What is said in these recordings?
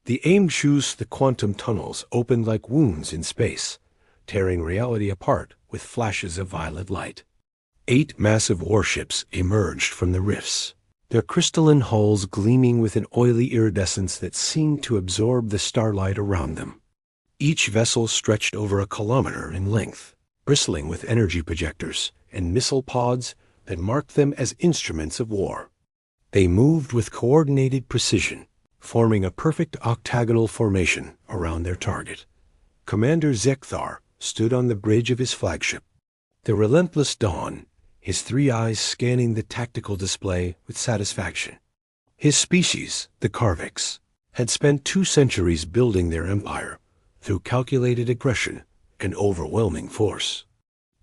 The aim shoots the quantum tunnels opened like wounds in space, tearing reality apart with flashes of violet light. 8 massive warships emerged from the rifts, their crystalline hulls gleaming with an oily iridescence that seemed to absorb the starlight around them. Each vessel stretched over a kilometer in length, bristling with energy projectors and missile pods that marked them as instruments of war. They moved with coordinated precision, forming a perfect octagonal formation around their target. Commander Zekthar stood on the bridge of his flagship, the relentless Dawn, his 3 eyes scanning the tactical display with satisfaction. His species, the Karvix, had spent 2 centuries building their empire through calculated aggression and overwhelming force.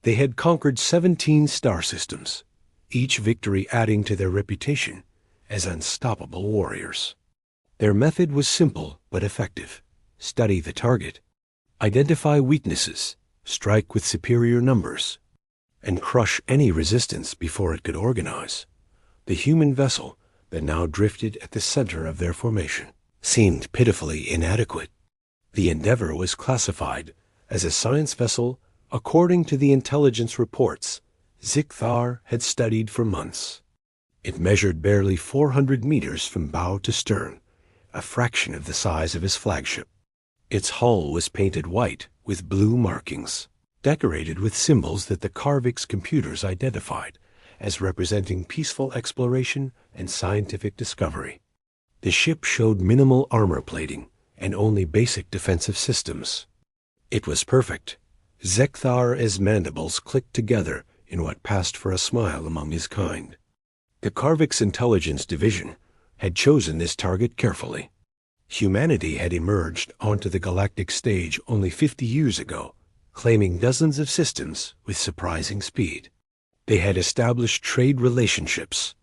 They had conquered 17 star systems, each victory adding to their reputation as unstoppable warriors. Their method was simple but effective. Study the target, identify weaknesses, strike with superior numbers, and crush any resistance before it could organize. The human vessel that now drifted at the center of their formation seemed pitifully inadequate. The Endeavor was classified as a science vessel according to the intelligence reports Zekthar had studied for months. It measured barely 400 meters from bow to stern, a fraction of the size of his flagship. Its hull was painted white with blue markings, decorated with symbols that the Karvix computers identified as representing peaceful exploration and scientific discovery. The ship showed minimal armor plating and only basic defensive systems. It was perfect. Zekthar's mandibles clicked together in what passed for a smile among his kind. The Karvix Intelligence Division had chosen this target carefully. Humanity had emerged onto the galactic stage only 50 years ago, claiming dozens of systems with surprising speed. They had established trade relationships,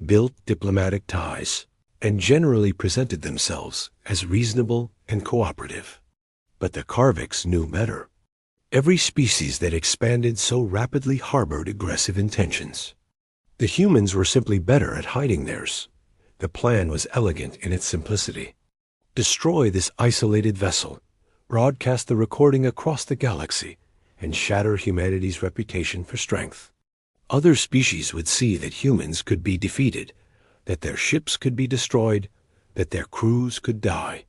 built diplomatic ties, and generally presented themselves as reasonable and cooperative. But the Karvix knew better. Every species that expanded so rapidly harbored aggressive intentions. The humans were simply better at hiding theirs. The plan was elegant in its simplicity. Destroy this isolated vessel, broadcast the recording across the galaxy, and shatter humanity's reputation for strength. Other species would see that humans could be defeated, that their ships could be destroyed, that their crews could die.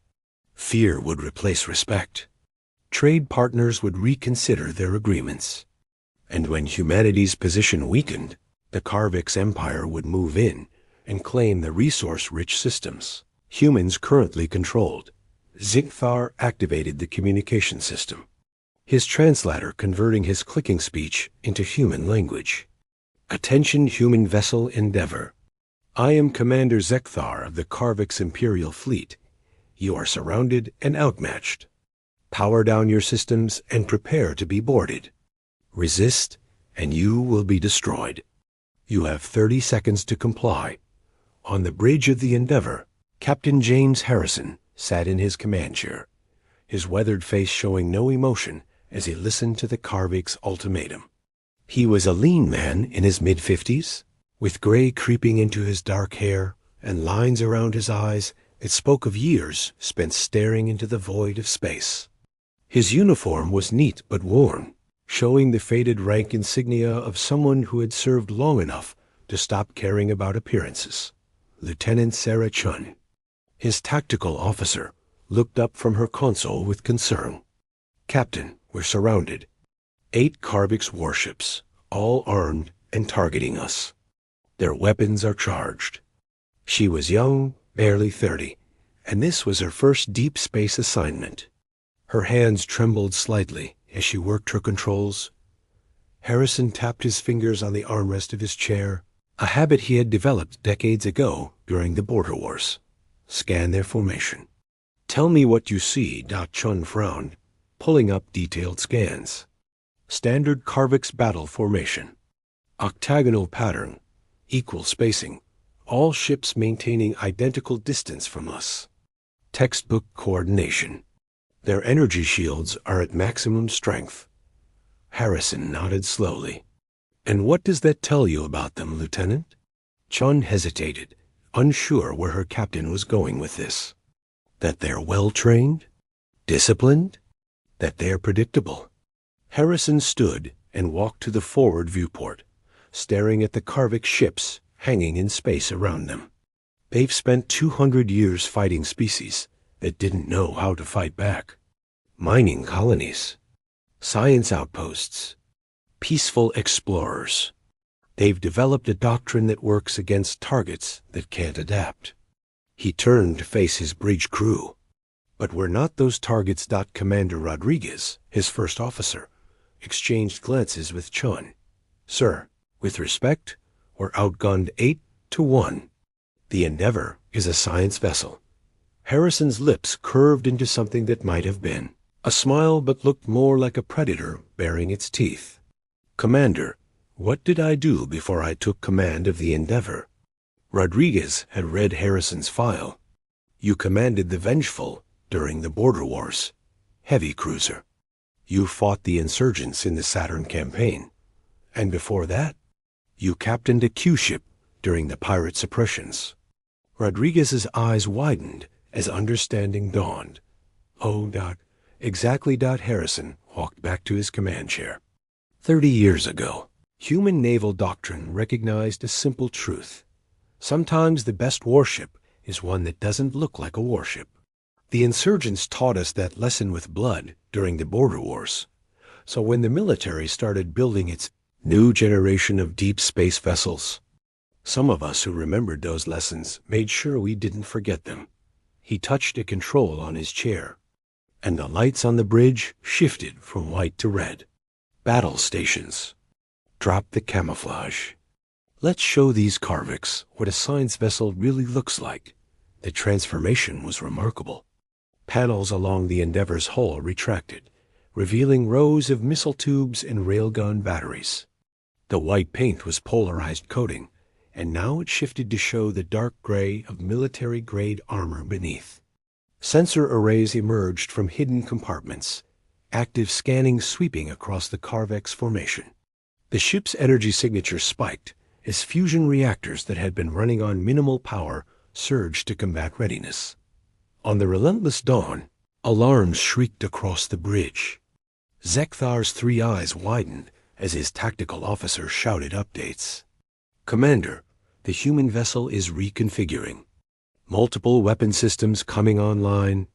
Fear would replace respect. Trade partners would reconsider their agreements. And when humanity's position weakened, the Karvix Empire would move in and claim the resource-rich systems humans currently controlled. Zekthar activated the communication system, his translator converting his clicking speech into human language. Attention, human vessel Endeavor. I am Commander Zekthar of the Karvix Imperial Fleet. You are surrounded and outmatched. Power down your systems and prepare to be boarded. Resist, and you will be destroyed. You have 30 seconds to comply. On the bridge of the Endeavor, Captain James Harrison sat in his command chair, his weathered face showing no emotion as he listened to the Karvix ultimatum. He was a lean man in his mid-50s, with gray creeping into his dark hair and lines around his eyes that spoke of years spent staring into the void of space. His uniform was neat but worn, showing the faded rank insignia of someone who had served long enough to stop caring about appearances. Lieutenant Sarah Chun, his tactical officer, looked up from her console with concern. Captain, we're surrounded. 8 Karvix warships, all armed and targeting us. Their weapons are charged. She was young, barely 30, and this was her first deep space assignment. Her hands trembled slightly as she worked her controls. Harrison tapped his fingers on the armrest of his chair, a habit he had developed decades ago during the border wars. Scan their formation. Tell me what you see, Chun frowned, pulling up detailed scans. Standard Karvix battle formation. Octagonal pattern. Equal spacing. All ships maintaining identical distance from us. Textbook coordination. Their energy shields are at maximum strength. Harrison nodded slowly. And what does that tell you about them, Lieutenant? Chun hesitated, unsure where her captain was going with this. That they're well-trained? Disciplined? That they're predictable? Harrison stood and walked to the forward viewport, staring at the Karvik ships hanging in space around them. They've spent 200 years fighting species that didn't know how to fight back. Mining colonies, science outposts, peaceful explorers. They've developed a doctrine that works against targets that can't adapt. He turned to face his bridge crew. But were not those targets? Commander Rodriguez, his first officer, exchanged glances with Chun. Sir, with respect, we're outgunned 8-1. The Endeavor is a science vessel. Harrison's lips curved into something that might have been a smile but looked more like a predator baring its teeth. Commander, what did I do before I took command of the Endeavor? Rodriguez had read Harrison's file. You commanded the Vengeful during the Border Wars, heavy cruiser. You fought the insurgents in the Saturn campaign. And before that, you captained a Q-ship during the pirate suppressions. Rodriguez's eyes widened as understanding dawned. Oh, exactly. Harrison walked back to his command chair. 30 years ago, human naval doctrine recognized a simple truth. Sometimes the best warship is one that doesn't look like a warship. The insurgents taught us that lesson with blood during the border wars. So when the military started building its new generation of deep space vessels, some of us who remembered those lessons made sure we didn't forget them. He touched a control on his chair, and the lights on the bridge shifted from white to red. Battle stations. Drop the camouflage. Let's show these Karviks what a science vessel really looks like. The transformation was remarkable. Panels along the Endeavor's hull retracted, revealing rows of missile tubes and railgun batteries. The white paint was polarized coating, and now it shifted to show the dark gray of military-grade armor beneath. Sensor arrays emerged from hidden compartments, active scanning sweeping across the Karvik's formation. The ship's energy signature spiked as fusion reactors that had been running on minimal power surged to combat readiness. On the relentless dawn, alarms shrieked across the bridge. Zekthar's 3 eyes widened as his tactical officer shouted updates. Commander, the human vessel is reconfiguring. Multiple weapon systems coming online.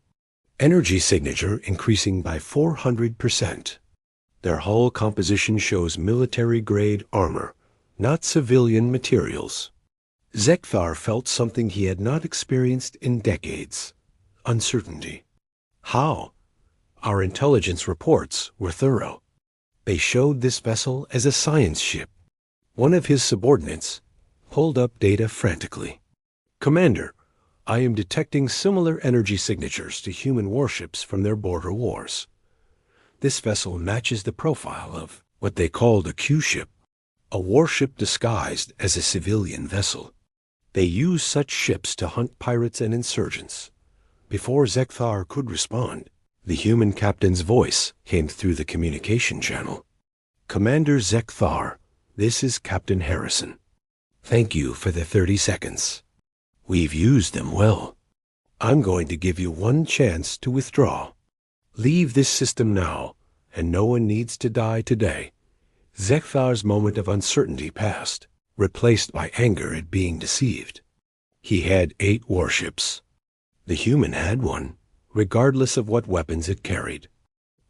Energy signature increasing by 400%. Their hull composition shows military-grade armor, not civilian materials. Zekthar felt something he had not experienced in decades. Uncertainty. How? Our intelligence reports were thorough. They showed this vessel as a science ship. One of his subordinates pulled up data frantically. Commander, I am detecting similar energy signatures to human warships from their border wars. This vessel matches the profile of what they called a Q-ship, a warship disguised as a civilian vessel. They used such ships to hunt pirates and insurgents. Before Zekthar could respond, the human captain's voice came through the communication channel. Commander Zekthar, this is Captain Harrison. Thank you for the 30 seconds. We've used them well. I'm going to give you one chance to withdraw. Leave this system now, and no one needs to die today. Zekthar's moment of uncertainty passed, replaced by anger at being deceived. He had 8 warships. The human had one, regardless of what weapons it carried.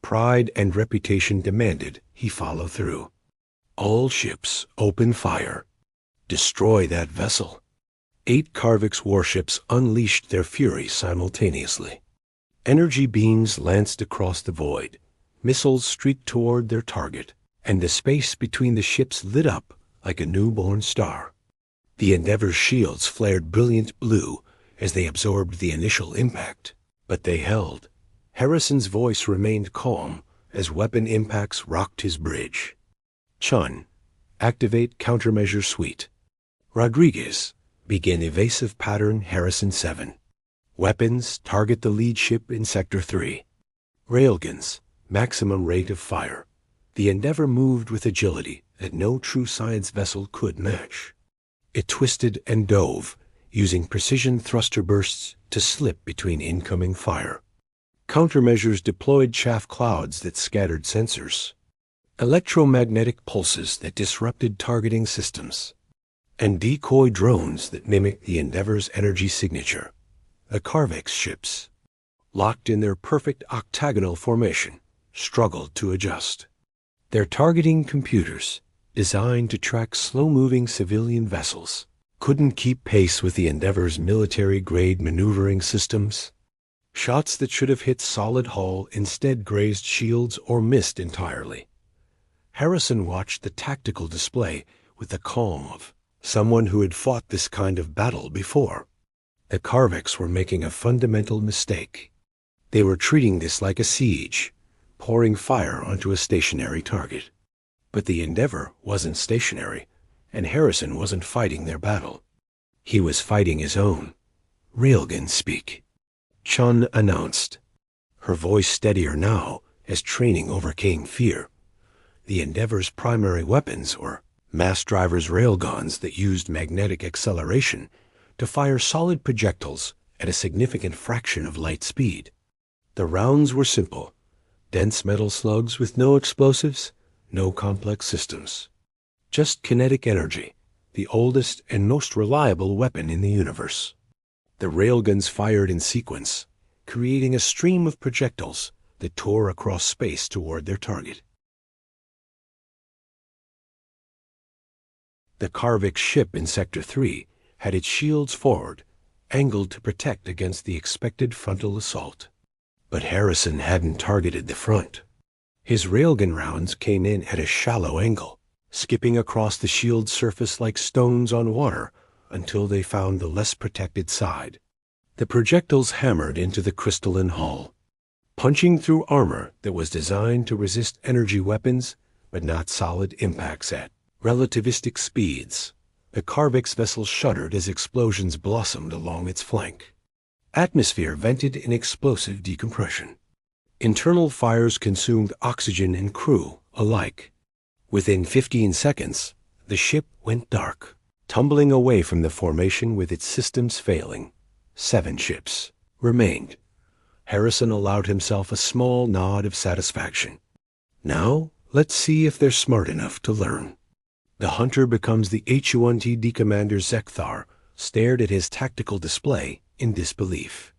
Pride and reputation demanded he follow through. All ships open fire. Destroy that vessel. 8 Karvik's warships unleashed their fury simultaneously. Energy beams lanced across the void. Missiles streaked toward their target, and the space between the ships lit up like a newborn star. The Endeavor's shields flared brilliant blue as they absorbed the initial impact, but they held. Harrison's voice remained calm as weapon impacts rocked his bridge. Chun, activate countermeasure suite. Rodriguez, begin evasive pattern Harrison 7. Weapons, target the lead ship in Sector 3. Railguns, maximum rate of fire. The Endeavor moved with agility that no true science vessel could match. It twisted and dove, using precision thruster bursts to slip between incoming fire. Countermeasures deployed chaff clouds that scattered sensors, electromagnetic pulses that disrupted targeting systems, and decoy drones that mimicked the Endeavor's energy signature. The Carvex ships, locked in their perfect octagonal formation, struggled to adjust. Their targeting computers, designed to track slow-moving civilian vessels, couldn't keep pace with the Endeavor's military-grade maneuvering systems. Shots that should have hit solid hull instead grazed shields or missed entirely. Harrison watched the tactical display with the calm of someone who had fought this kind of battle before. The Carvex were making a fundamental mistake. They were treating this like a siege, pouring fire onto a stationary target. But the Endeavor wasn't stationary, and Harrison wasn't fighting their battle. He was fighting his own. "Railgun speak," Chun announced, her voice steadier now as training overcame fear. The Endeavor's primary weapons were mass driver's railguns that used magnetic acceleration to fire solid projectiles at a significant fraction of light speed. The rounds were simple, dense metal slugs with no explosives, no complex systems. Just kinetic energy, the oldest and most reliable weapon in the universe. The railguns fired in sequence, creating a stream of projectiles that tore across space toward their target. The Carvex ship in Sector 3 had its shields forward, angled to protect against the expected frontal assault. But Harrison hadn't targeted the front. His railgun rounds came in at a shallow angle, skipping across the shield surface like stones on water until they found the less protected side. The projectiles hammered into the crystalline hull, punching through armor that was designed to resist energy weapons but not solid impacts at relativistic speeds. The Carvex vessel shuddered as explosions blossomed along its flank. Atmosphere vented in explosive decompression. Internal fires consumed oxygen and crew alike. Within 15 seconds, the ship went dark, tumbling away from the formation with its systems failing. 7 ships remained. Harrison allowed himself a small nod of satisfaction. Now, let's see if they're smart enough to learn. The hunter becomes the HUNTD commander. Zekthar stared at his tactical display in disbelief.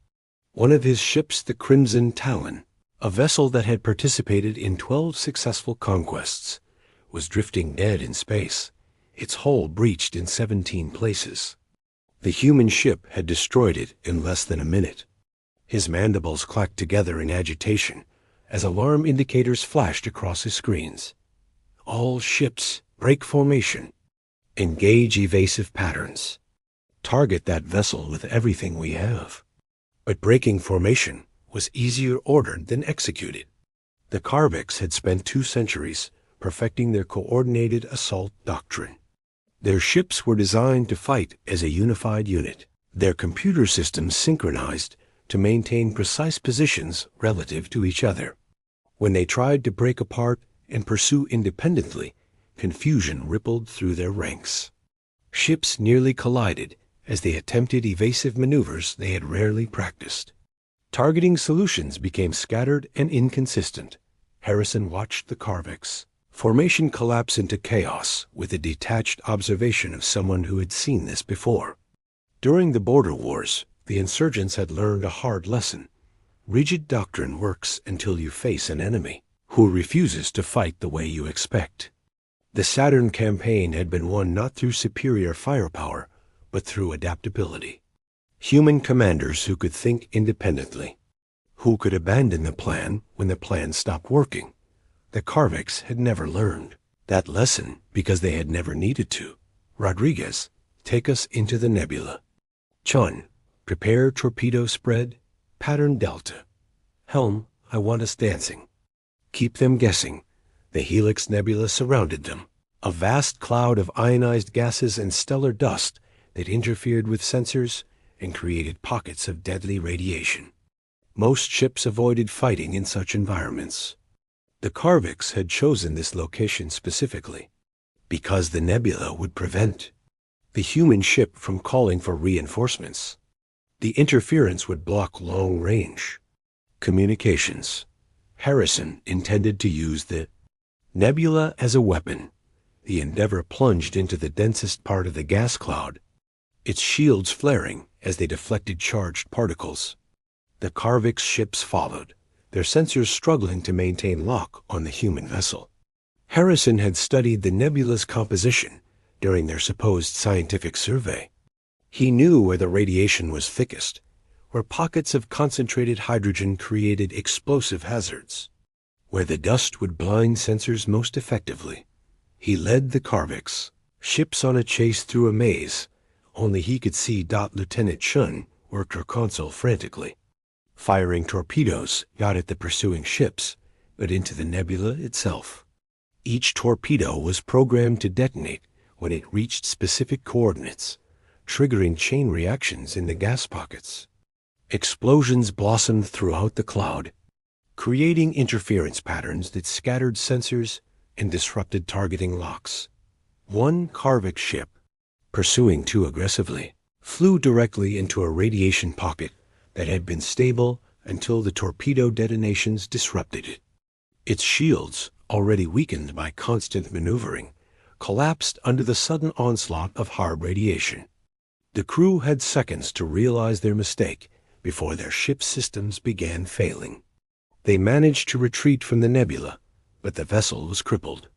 One of his ships, the Crimson Talon, a vessel that had participated in 12 successful conquests, was drifting dead in space, its hull breached in 17 places. The human ship had destroyed it in less than a minute. His mandibles clacked together in agitation as alarm indicators flashed across his screens. All ships, break formation. Engage evasive patterns. Target that vessel with everything we have. But breaking formation was easier ordered than executed. The Carvex had spent 2 centuries perfecting their coordinated assault doctrine. Their ships were designed to fight as a unified unit, their computer systems synchronized to maintain precise positions relative to each other. When they tried to break apart and pursue independently, confusion rippled through their ranks. Ships nearly collided as they attempted evasive maneuvers they had rarely practiced. Targeting solutions became scattered and inconsistent. Harrison watched the Carvex formation collapse into chaos with a detached observation of someone who had seen this before. During the border wars, the insurgents had learned a hard lesson. Rigid doctrine works until you face an enemy who refuses to fight the way you expect. The Saturn campaign had been won not through superior firepower, but through adaptability. Human commanders who could think independently, who could abandon the plan when the plan stopped working. The Carvex had never learned that lesson because they had never needed to. Rodriguez, take us into the nebula. Chun, prepare torpedo spread, pattern delta. Helm, I want us dancing. Keep them guessing. The Helix Nebula surrounded them, a vast cloud of ionized gases and stellar dust that interfered with sensors and created pockets of deadly radiation. Most ships avoided fighting in such environments. The Carvex had chosen this location specifically because the nebula would prevent the human ship from calling for reinforcements. The interference would block long-range communications. Harrison intended to use the nebula as a weapon. The Endeavour plunged into the densest part of the gas cloud, its shields flaring as they deflected charged particles. The Karvix ships followed, their sensors struggling to maintain lock on the human vessel. Harrison had studied the nebula's composition during their supposed scientific survey. He knew where the radiation was thickest, where pockets of concentrated hydrogen created explosive hazards, where the dust would blind sensors most effectively. He led the Karvix, ships on a chase through a maze. Only he could see. Lieutenant Chun worked her console frantically, firing torpedoes not at the pursuing ships, but into the nebula itself. Each torpedo was programmed to detonate when it reached specific coordinates, triggering chain reactions in the gas pockets. Explosions blossomed throughout the cloud, creating interference patterns that scattered sensors and disrupted targeting locks. One Karvix ship, pursuing too aggressively, flew directly into a radiation pocket that had been stable until the torpedo detonations disrupted it. Its shields, already weakened by constant maneuvering, collapsed under the sudden onslaught of hard radiation. The crew had seconds to realize their mistake before their ship's systems began failing. They managed to retreat from the nebula, but the vessel was crippled,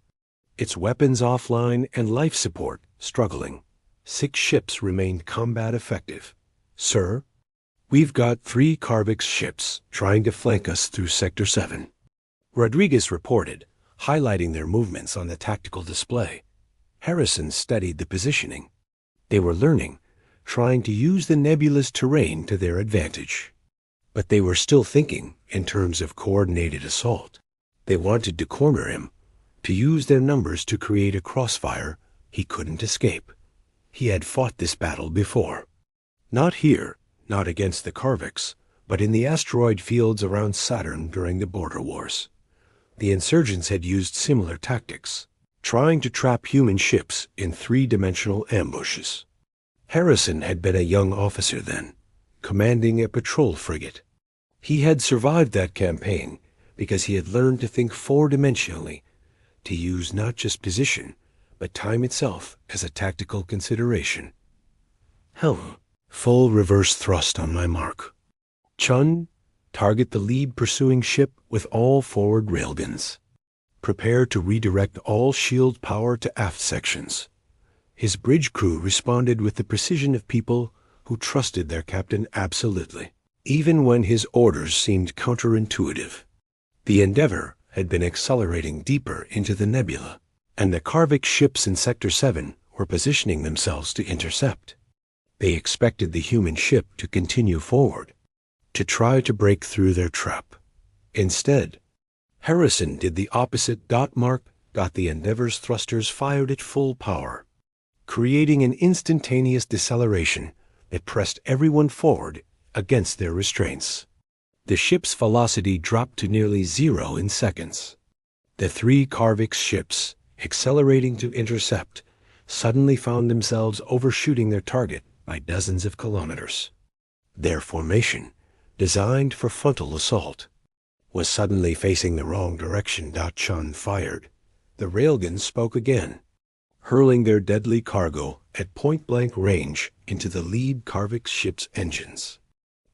its weapons offline and life support struggling. 6 ships remained combat effective. "Sir, we've got 3 Karvix ships trying to flank us through Sector 7. Rodriguez reported, highlighting their movements on the tactical display. Harrison studied the positioning. They were learning, trying to use the nebula's terrain to their advantage. But they were still thinking in terms of coordinated assault. They wanted to corner him, to use their numbers to create a crossfire he couldn't escape. He had fought this battle before. Not here, not against the Karvix, but in the asteroid fields around Saturn during the border wars. The insurgents had used similar tactics, trying to trap human ships in 3-dimensional ambushes. Harrison had been a young officer then, commanding a patrol frigate. He had survived that campaign because he had learned to think 4-dimensionally, to use not just position, but time itself as a tactical consideration. Helm, full reverse thrust on my mark. Chun, target the lead pursuing ship with all forward railguns. Prepare to redirect all shield power to aft sections. His bridge crew responded with the precision of people who trusted their captain absolutely, even when his orders seemed counterintuitive. The Endeavour had been accelerating deeper into the nebula, and the Karvix ships in Sector 7 were positioning themselves to intercept. They expected the human ship to continue forward, to try to break through their trap. Instead, Harrison did the opposite. Got the Endeavour's thrusters fired at full power, creating an instantaneous deceleration that pressed everyone forward against their restraints. The ship's velocity dropped to nearly 0 in seconds. The 3 Karvix ships, accelerating to intercept, suddenly found themselves overshooting their target by dozens of kilometers. Their formation, designed for frontal assault, was suddenly facing the wrong direction. Chun fired. The railguns spoke again, hurling their deadly cargo at point-blank range into the lead Karvix ship's engines.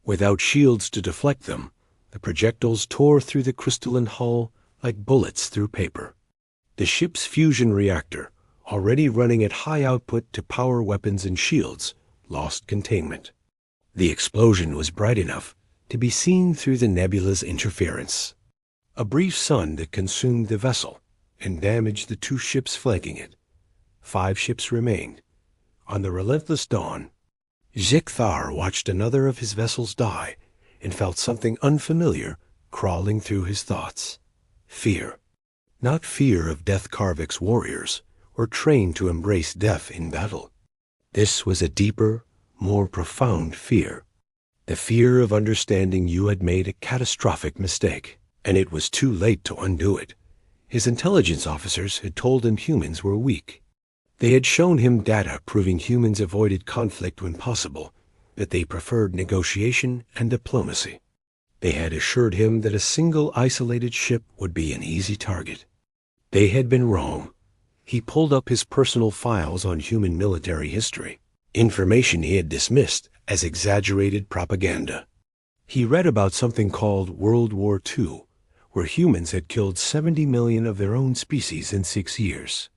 Without shields to deflect them, the projectiles tore through the crystalline hull like bullets through paper. The ship's fusion reactor, already running at high output to power weapons and shields, lost containment. The explosion was bright enough to be seen through the nebula's interference. A brief sun that consumed the vessel and damaged the 2 ships flanking it. 5 ships remained. On the relentless dawn, Zikthar watched another of his vessels die and felt something unfamiliar crawling through his thoughts. Fear. Not fear of Death Karvix warriors, or trained to embrace death in battle. This was a deeper, more profound fear. The fear of understanding you had made a catastrophic mistake, and it was too late to undo it. His intelligence officers had told him humans were weak. They had shown him data proving humans avoided conflict when possible, that they preferred negotiation and diplomacy. They had assured him that a single isolated ship would be an easy target. They had been wrong. He pulled up his personal files on human military history, information he had dismissed as exaggerated propaganda. He read about something called World War II, where humans had killed 70 million of their own species in 6 years.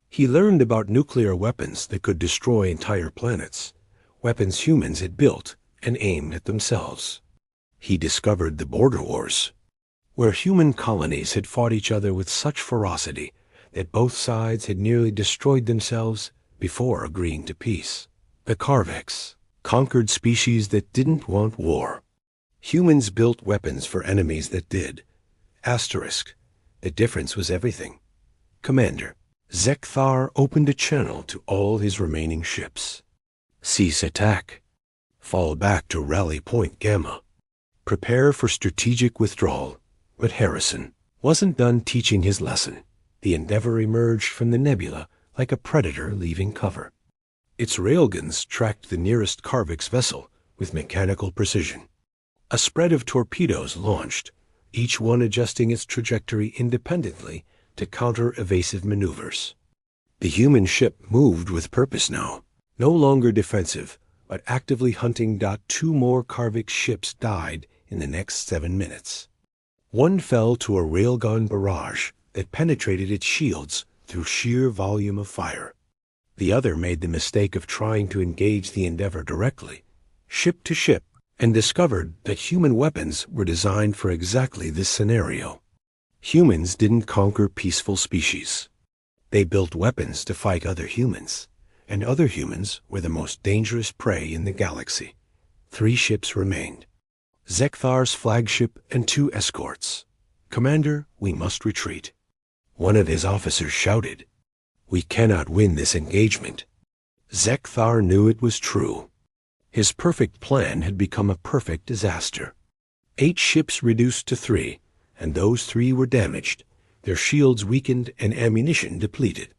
He learned about nuclear weapons that could destroy entire planets, weapons humans had built and aimed at themselves. He discovered the border wars, where human colonies had fought each other with such ferocity that both sides had nearly destroyed themselves before agreeing to peace. The Karveks, conquered species that didn't want war. Humans built weapons for enemies that did. Asterisk. The difference was everything. Commander, Zekthar opened a channel to all his remaining ships. Cease attack. Fall back to Rally Point Gamma. Prepare for strategic withdrawal. But Harrison wasn't done teaching his lesson. The Endeavor emerged from the nebula like a predator leaving cover. Its railguns tracked the nearest Karvix vessel with mechanical precision. A spread of torpedoes launched, each one adjusting its trajectory independently to counter evasive maneuvers. The human ship moved with purpose now, no longer defensive, but actively hunting. 2 more Karvix ships died in the next 7 minutes. One fell to a railgun barrage that penetrated its shields through sheer volume of fire. The other made the mistake of trying to engage the Endeavor directly, ship to ship, and discovered that human weapons were designed for exactly this scenario. Humans didn't conquer peaceful species. They built weapons to fight other humans, and other humans were the most dangerous prey in the galaxy. 3 ships remained. Zekthar's flagship and 2 escorts. Commander, we must retreat. One of his officers shouted. We cannot win this engagement. Zekthar knew it was true. His perfect plan had become a perfect disaster. 8 ships reduced to 3, and those 3 were damaged, their shields weakened and ammunition depleted.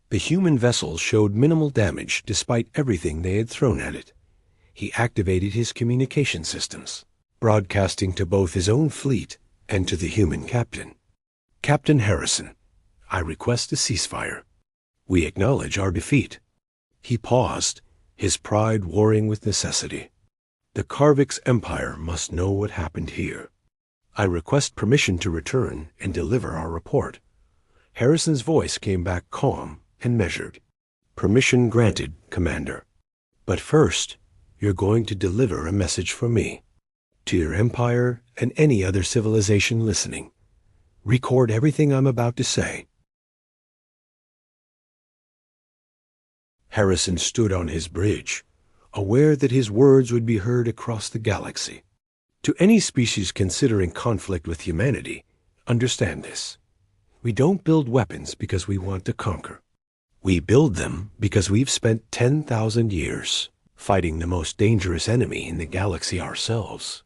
The human vessel showed minimal damage despite everything they had thrown at it. He activated his communication systems, broadcasting to both his own fleet and to the human captain. Captain Harrison, I request a ceasefire. We acknowledge our defeat. He paused, his pride warring with necessity. The Karvix Empire must know what happened here. I request permission to return and deliver our report. Harrison's voice came back calm and measured. Permission granted, Commander. But first, you're going to deliver a message from me. To your empire and any other civilization listening. Record everything I'm about to say. Harrison stood on his bridge, aware that his words would be heard across the galaxy. To any species considering conflict with humanity, understand this. We don't build weapons because we want to conquer. We build them because we've spent 10,000 years fighting the most dangerous enemy in the galaxy ourselves.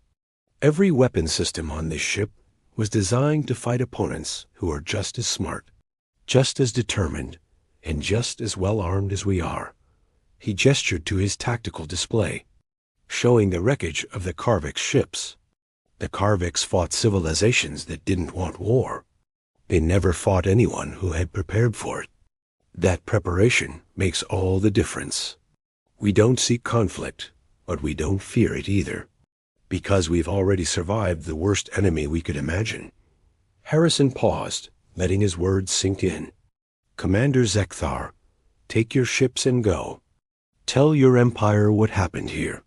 Every weapon system on this ship was designed to fight opponents who are just as smart, just as determined, and just as well armed as we are. He gestured to his tactical display, showing the wreckage of the Karvix ships. The Karvix fought civilizations that didn't want war. They never fought anyone who had prepared for it. That preparation makes all the difference. We don't seek conflict, but we don't fear it either, because we've already survived the worst enemy we could imagine. Harrison paused, letting his words sink in. Commander Zekthar, take your ships and go. Tell your empire what happened here,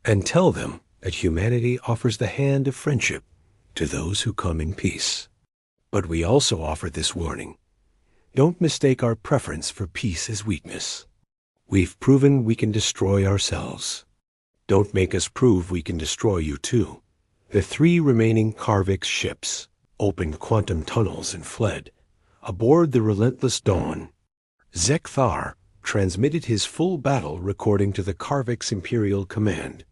and tell them that humanity offers the hand of friendship to those who come in peace. But we also offer this warning. Don't mistake our preference for peace as weakness. We've proven we can destroy ourselves. Don't make us prove we can destroy you too. The 3 remaining Karvix ships opened quantum tunnels and fled, aboard the relentless Dawn. Zekthar transmitted his full battle recording to the Karvix Imperial Command.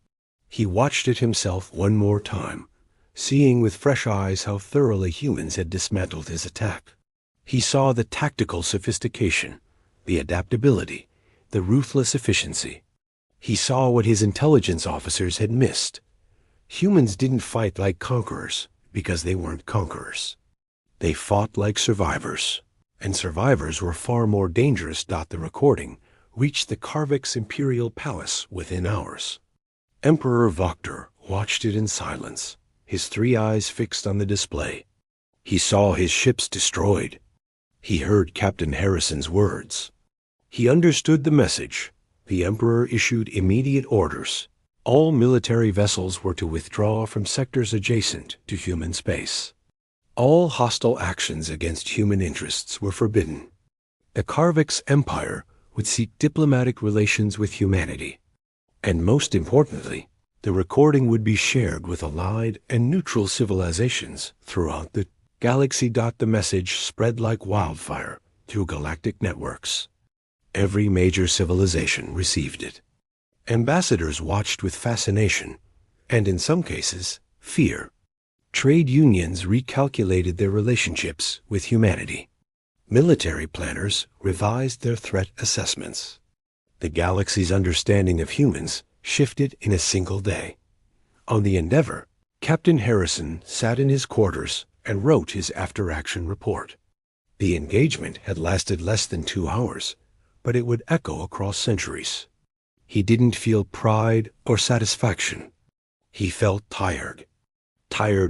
He watched it himself one more time, seeing with fresh eyes how thoroughly humans had dismantled his attack. He saw the tactical sophistication, the adaptability, the ruthless efficiency. He saw what his intelligence officers had missed. Humans didn't fight like conquerors because they weren't conquerors. They fought like survivors, and survivors were far more dangerous. The recording reached the Karvik's imperial palace within hours. Emperor Vokter watched it in silence, his 3 eyes fixed on the display. He saw his ships destroyed. He heard Captain Harrison's words. He understood the message. The Emperor issued immediate orders. All military vessels were to withdraw from sectors adjacent to human space. All hostile actions against human interests were forbidden. The Karvik's empire would seek diplomatic relations with humanity. And most importantly, the recording would be shared with allied and neutral civilizations throughout the galaxy. The message spread like wildfire through galactic networks. Every major civilization received it. Ambassadors watched with fascination, and in some cases, fear. Trade unions recalculated their relationships with humanity. Military planners revised their threat assessments. The galaxy's understanding of humans shifted in a single day. On the Endeavor, Captain Harrison sat in his quarters and wrote his after-action report. The engagement had lasted less than 2 hours, but it would echo across centuries. He didn't feel pride or satisfaction. He felt tired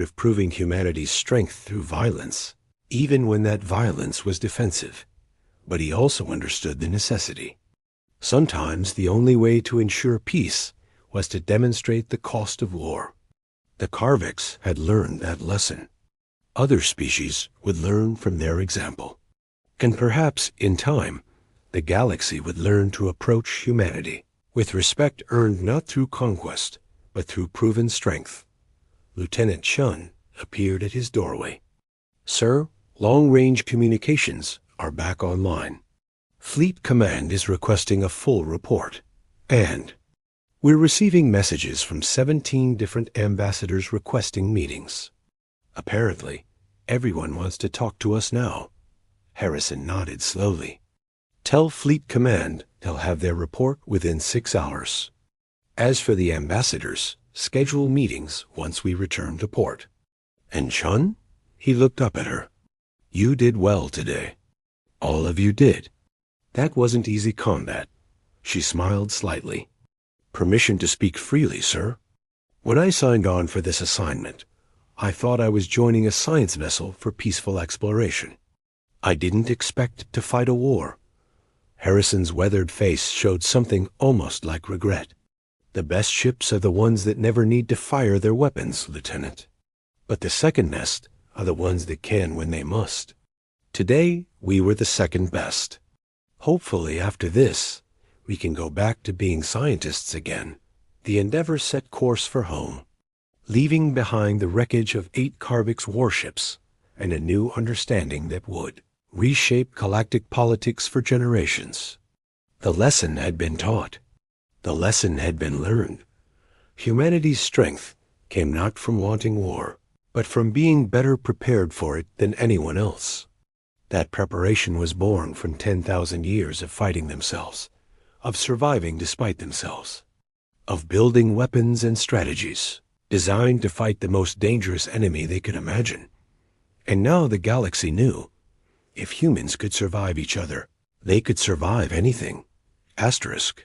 of proving humanity's strength through violence, even when that violence was defensive. But he also understood the necessity. Sometimes the only way to ensure peace was to demonstrate the cost of war. The Karviks had learned that lesson. Other species would learn from their example. And perhaps, in time, the galaxy would learn to approach humanity with respect earned not through conquest, but through proven strength. Lieutenant Chun appeared at his doorway. "Sir, long-range communications are back online. Fleet Command is requesting a full report, and we're receiving messages from 17 different ambassadors requesting meetings. Apparently, everyone wants to talk to us now." Harrison nodded slowly. "Tell Fleet Command they'll have their report within 6 hours. As for the ambassadors, schedule meetings once we return to port." "And Chun?" He looked up at her. "You did well today. All of you did. That wasn't easy combat." She smiled slightly. "Permission to speak freely, sir. When I signed on for this assignment, I thought I was joining a science vessel for peaceful exploration. I didn't expect to fight a war." Harrison's weathered face showed something almost like regret. "The best ships are the ones that never need to fire their weapons, Lieutenant. But the second best are the ones that can when they must. Today, we were the second best. Hopefully, after this, we can go back to being scientists again." The Endeavor set course for home, leaving behind the wreckage of 8 Karvik's warships and a new understanding that would reshape galactic politics for generations. The lesson had been taught. The lesson had been learned. Humanity's strength came not from wanting war, but from being better prepared for it than anyone else. That preparation was born from 10,000 years of fighting themselves, of surviving despite themselves, of building weapons and strategies designed to fight the most dangerous enemy they could imagine. And now the galaxy knew, if humans could survive each other, they could survive anything. Asterisk.